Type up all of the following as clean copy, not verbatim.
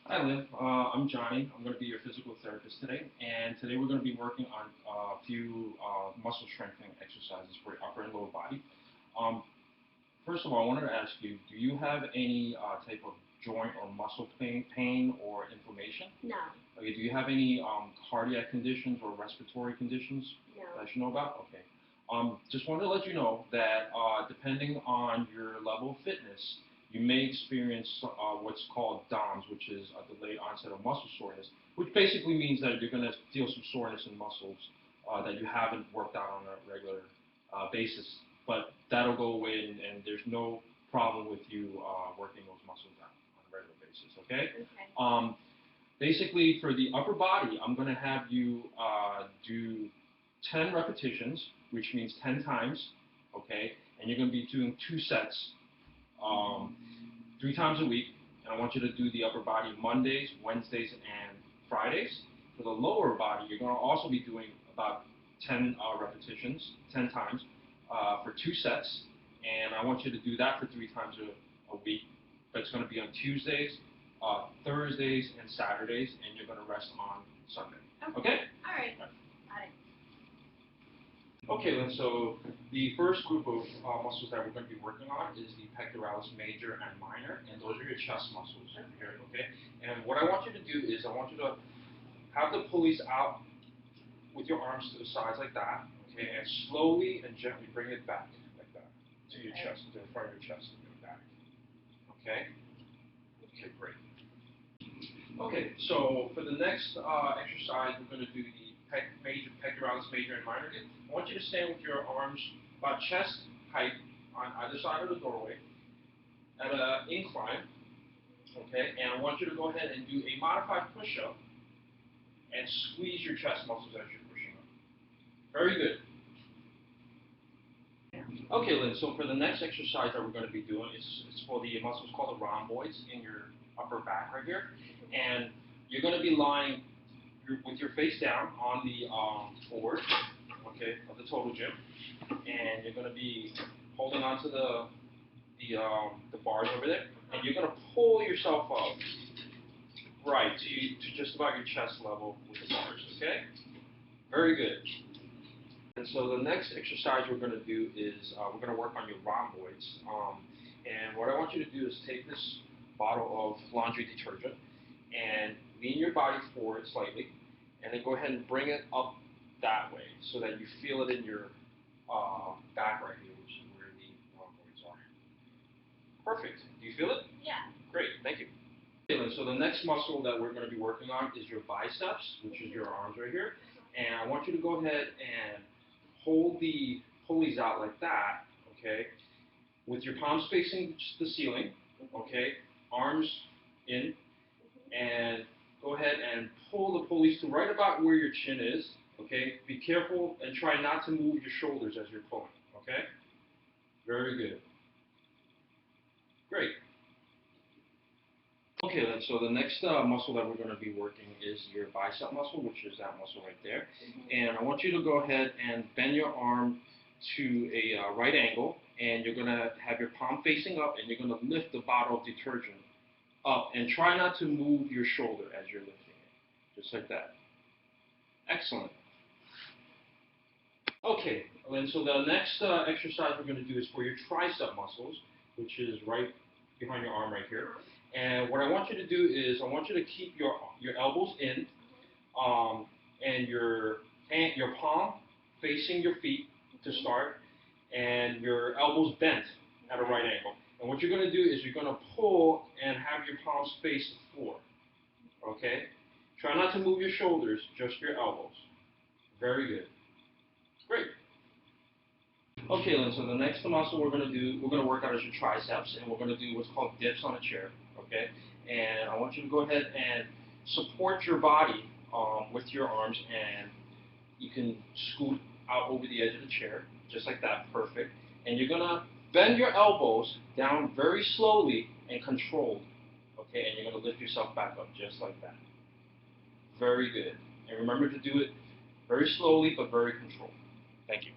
Hi, Lynn. I'm Johnny. I'm going to be your physical therapist today, and today we're going to be working on a few muscle strengthening exercises for your upper and lower body. Um, First of all, I wanted to ask you, do you have any type of joint or muscle pain or inflammation? No, Okay, do you have any cardiac conditions or respiratory conditions no. that I should know about? Okay. Just wanted to let you know that depending on your level of fitness, you may experience what's called DOMS, which is a delayed onset of muscle soreness, which basically means that you're going to feel some soreness in muscles that you haven't worked out on a regular basis. But that'll go away, and there's no problem with you working those muscles out on a regular basis, okay? Okay. Basically, for the upper body, I'm going to have you do 10 repetitions, which means 10 times, okay? And you're going to be doing 2 sets, um, 3 times a week. And I want you to do the upper body Mondays, Wednesdays, and Fridays. For the lower body, you're going to also be doing about 10 repetitions, 10 times, for 2 sets. And I want you to do that for 3 times a week. But it's going to be on Tuesdays, Thursdays, and Saturdays, and you're going to rest on Sunday. Okay? All right. Got it. Okay, then, so the first group of muscles that we're going to be working on is the pectoralis major and minor, and those are your chest muscles here, okay? And what I want you to do is I want you to have the pulleys out with your arms to the sides like that, okay, and slowly and gently bring it back like that to your chest, to the front of your chest and back, okay? Okay, great. Okay, so for the next exercise, we're going to do the pectoralis major and minor again. I want you to stand with your arms about chest height on either side of the doorway at an incline, okay? And I want you to go ahead and do a modified push-up and squeeze your chest muscles as you're pushing up. Very good. Okay, Lynn, so for the next exercise that we're going to be doing, it's for the muscles called the rhomboids in your upper back right here. And you're going to be lying with your face down on the board, okay, of the total gym. And you're going to be holding onto the bars over there. And you're going to pull yourself up, right, to just about your chest level with the bars, okay? Very good. And so the next exercise we're going to do is we're going to work on your rhomboids. And what I want you to do is take this bottle of laundry detergent and lean your body forward slightly, and then go ahead and bring it up that way so that you feel it in your back right here, which is where the rhomboids are. Perfect. Do you feel it? Yeah. Great. Thank you. Okay, so the next muscle that we're going to be working on is your biceps, which is your arms right here. And I want you to go ahead and hold the pulleys out like that, okay, with your palms facing the ceiling, okay, arms in, and go ahead and pull the pulleys to right about where your chin is, okay. Be careful and try not to move your shoulders as you're pulling, okay. Very good. Great. Okay, then, so the next muscle that we're going to be working is your bicep muscle, which is that muscle right there. And I want you to go ahead and bend your arm to a right angle, and you're going to have your palm facing up, and you're going to lift the bottle of detergent up, and try not to move your shoulder as you're lifting it, just like that. Excellent. Okay, and so the next exercise we're going to do is for your tricep muscles, which is right behind your arm right here. And what I want you to do is I want you to keep your elbows in, and your palm facing your feet to start, and your elbows bent at a right angle. And what you're going to do is you're going to pull and have your palms face the floor. Okay? Try not to move your shoulders, just your elbows. Very good. Great. Okay, Lynn, so the next muscle we're going to do, we're going to work out is your triceps, and we're going to do what's called dips on a chair, okay? And I want you to go ahead and support your body with your arms, and you can scoot out over the edge of the chair, just like that, perfect. And you're going to bend your elbows down very slowly and controlled, okay? And you're going to lift yourself back up, just like that. Very good. And remember to do it very slowly, but very controlled. Thank you.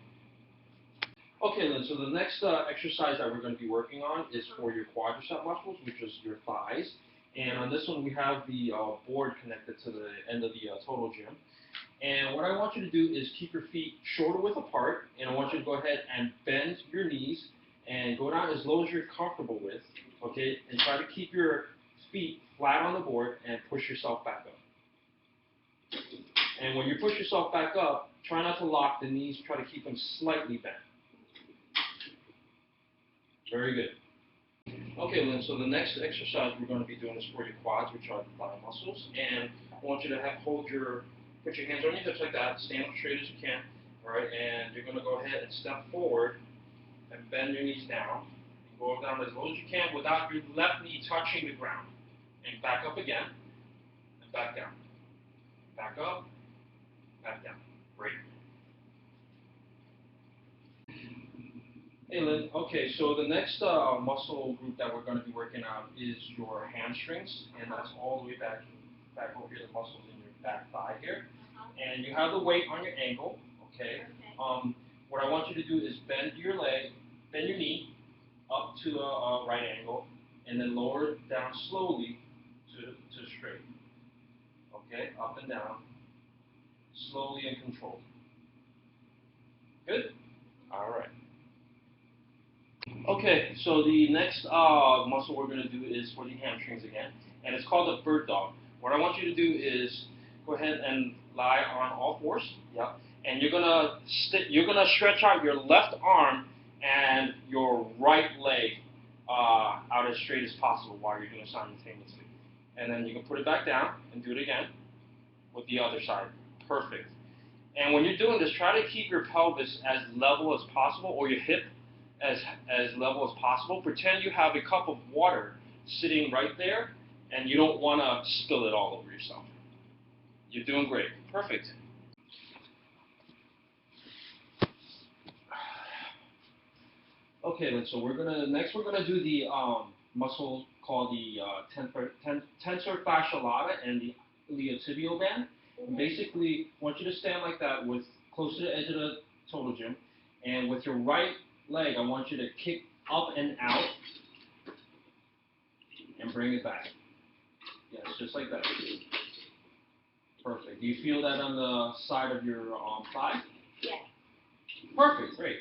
Okay, then, so the next exercise that we're going to be working on is for your quadricep muscles, which is your thighs. And on this one, we have the board connected to the end of the total gym. And what I want you to do is keep your feet shoulder width apart, and I want you to go ahead and bend your knees and go down as low as you're comfortable with, okay? And try to keep your feet flat on the board and push yourself back up. And when you push yourself back up, try not to lock the knees, try to keep them slightly bent. Very good. Okay, Lynn, so the next exercise we're going to be doing is for your quads, which are the thigh muscles. And I want you to put your hands on your hips like that, stand up straight as you can, all right? And you're going to go ahead and step forward and bend your knees down. And go down as low as you can without your left knee touching the ground. And back up again, and back down. Back up, back down. Great. Hey Lynn, okay, so the next muscle group that we're going to be working out is your hamstrings, and that's all the way back over here, the muscles in your back thigh here. And you have the weight on your ankle, okay? What I want you to do is bend your knee up to a right angle, and then lower it down slowly to straight. Okay, up and down, slowly and controlled. Good? All right. Okay, so the next muscle we're going to do is for the hamstrings again, and it's called the bird dog. What I want you to do is go ahead and lie on all fours. Yep. And you're gonna stretch out your left arm and your right leg out as straight as possible while you're doing it simultaneously. And then you can put it back down and do it again with the other side. Perfect. And when you're doing this, try to keep your pelvis as level as possible, or your hip as level as possible. Pretend you have a cup of water sitting right there, and you don't want to spill it all over yourself. You're doing great. Perfect. Okay, then, so next we're gonna do the muscle called the tensor fasciae lata and the iliotibial band. And basically, I want you to stand like that with close to the edge of the total gym, and with your right leg, I want you to kick up and out and bring it back. Yes, just like that. Perfect. Do you feel that on the side of your thigh? Yes. Perfect. Great.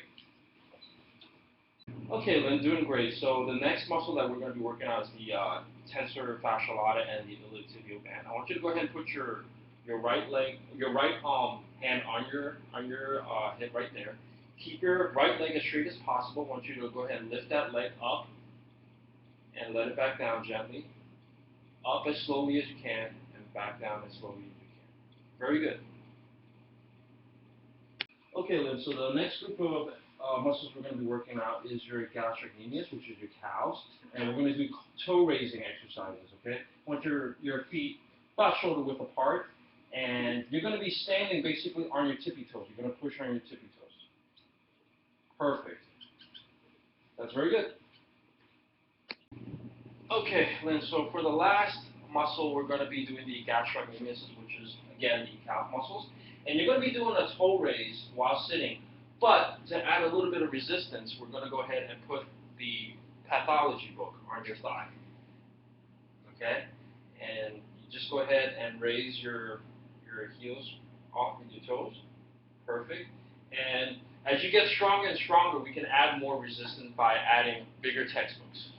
Okay, Lynn, doing great. So the next muscle that we're going to be working on is the tensor fasciae lata and the iliotibial band. I want you to go ahead and put your right hand on your hip right there. Keep your right leg as straight as possible. I want you to go ahead and lift that leg up and let it back down gently. Up as slowly as you can and back down as slowly as you can. Very good. Okay, Lynn, so the next group of muscles we're going to be working out is your gastrocnemius, which is your calves, and we're going to do toe raising exercises, okay? I want your feet about shoulder width apart, and you're going to be standing basically on your tippy toes. You're going to push on your tippy toes. Perfect. That's very good. Okay, Lynn, so for the last muscle, we're going to be doing the gastrocnemius, which is, again, the calf muscles. And you're going to be doing a toe raise while sitting. But to add a little bit of resistance, we're going to go ahead and put the pathology book on your thigh. Okay? And you just go ahead and raise your heels off with your toes. Perfect. And as you get stronger and stronger, we can add more resistance by adding bigger textbooks.